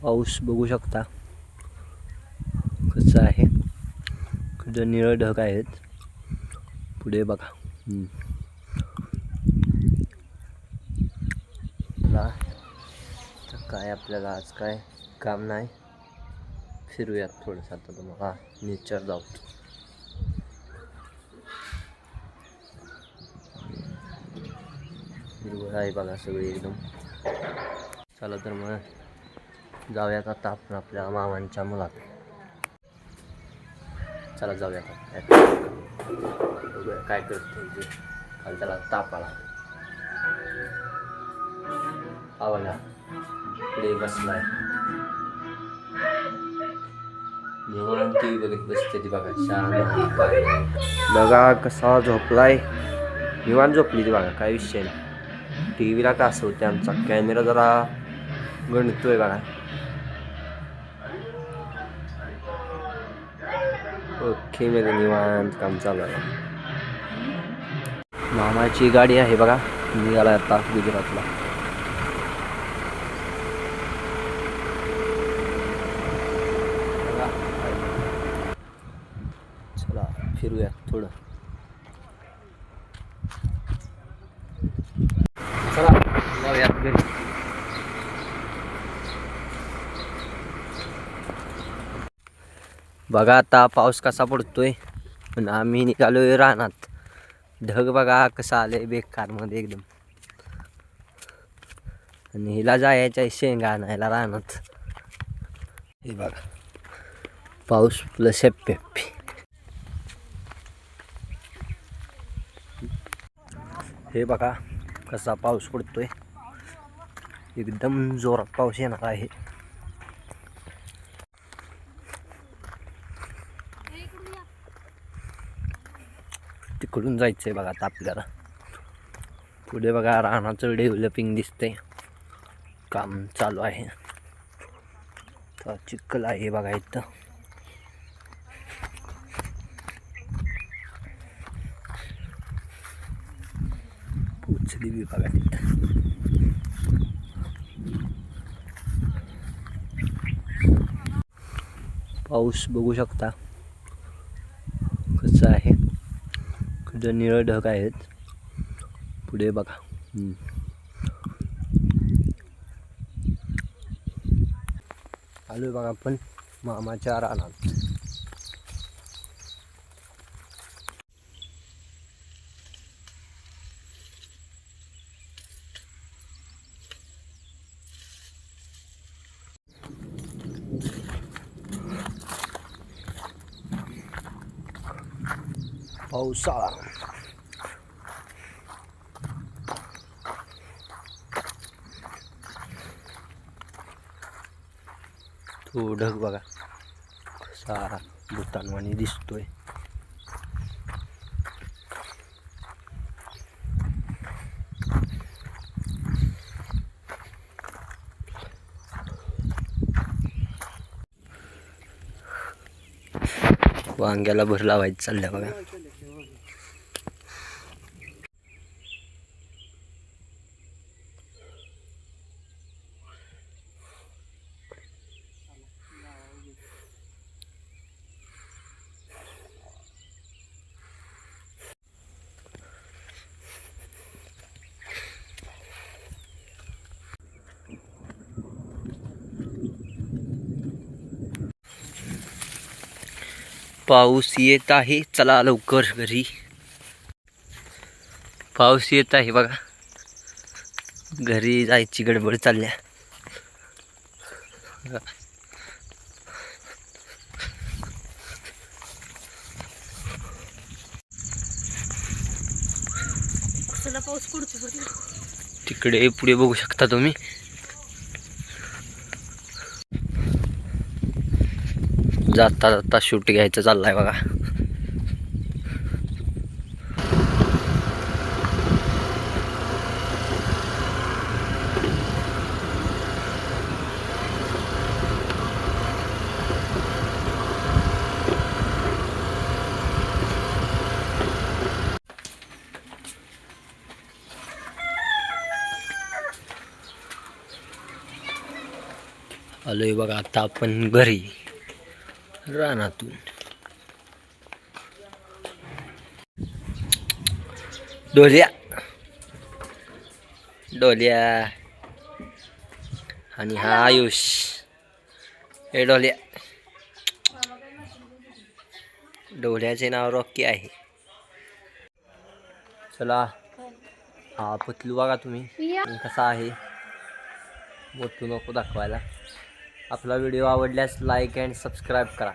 पाऊस बघू शकता कसं आहे. इकडं निळं ढग आहेत. पुढे बघा. तर काय आपल्याला आज काय काम नाही. फिरूयात थोडंसं आता. तुम्हाला नेचर जाऊ. हिरवळ आहे बघा सगळी एकदम. चला तर मग जाऊयात आता आपण आपल्या मामांच्या मुलात. चला जाऊयात. बघूया काय करते. काल त्याला ताप आला. आवडला पुढे बसलाय निवांत टी व्ही बघत बसते ती बघा. शांत बघा कसा झोपलाय. निवांत झोपली ती बघा. काय विषय नाही. टी व्हीला का असं होते आमचा कॅमेरा जरा गणतोय बघा. ओके मध्ये निवांत काम चालू आहे. मामाची गाडी आहे बघा. निघाला आता गुजरातला. चला फिरूया थोडं. चला जाऊयात घरी. बघा आता पाऊस कसा पडतोय. पण आम्ही निघालोय रानात. ढग बघा कसं आलंय बेकार मध्ये एकदम. आणि हिला जायच्या शेंगा आणायला रानात. हे बघा पाऊस प्लस पेप्पी. हे बघा कसा पाऊस पडतोय. एकदम जोरात पाऊस येणार आहे. तिकडून जायचंय बघा आता आपल्याला. पुढे बघा रानाचं डेव्हलपिंग दिसतंय. काम चालू आहे. तर चिखल आहे बघा इथं. पोचली बी बघा तिथं. पाऊस बघू शकता कसं आहे. इकडं निळं ढग आहेत. पुढे बघा. आलोय बघा आपण मामाच्या रानात. पावसाळा तो ढग बघा कसा भूतानवाणी दिसतोय. वांग्याला भर लावायचं चाललंय बघा. पाऊस येत आहे. चला लवकर घरी. पाऊस येत आहे बघा. घरी जायची गडबड चालल्या. पाऊस पडतो तिकडे पुढे बघू शकता तुम्ही. जाता जाता शूट घ्यायचं चाललाय बघा. आलोय बघा आता आपण घरी रानातून. डोल्या डोल्या आणि हा आयुष. हे डोल्या, डोल्याचे नाव रॉकी आहे. चला हा पतलू बघा तुम्ही कसा आहे. मोठू नको दाखवायला. आपला व्हिडिओ आवडल्यास लाईक अँड सबस्क्राईब करा.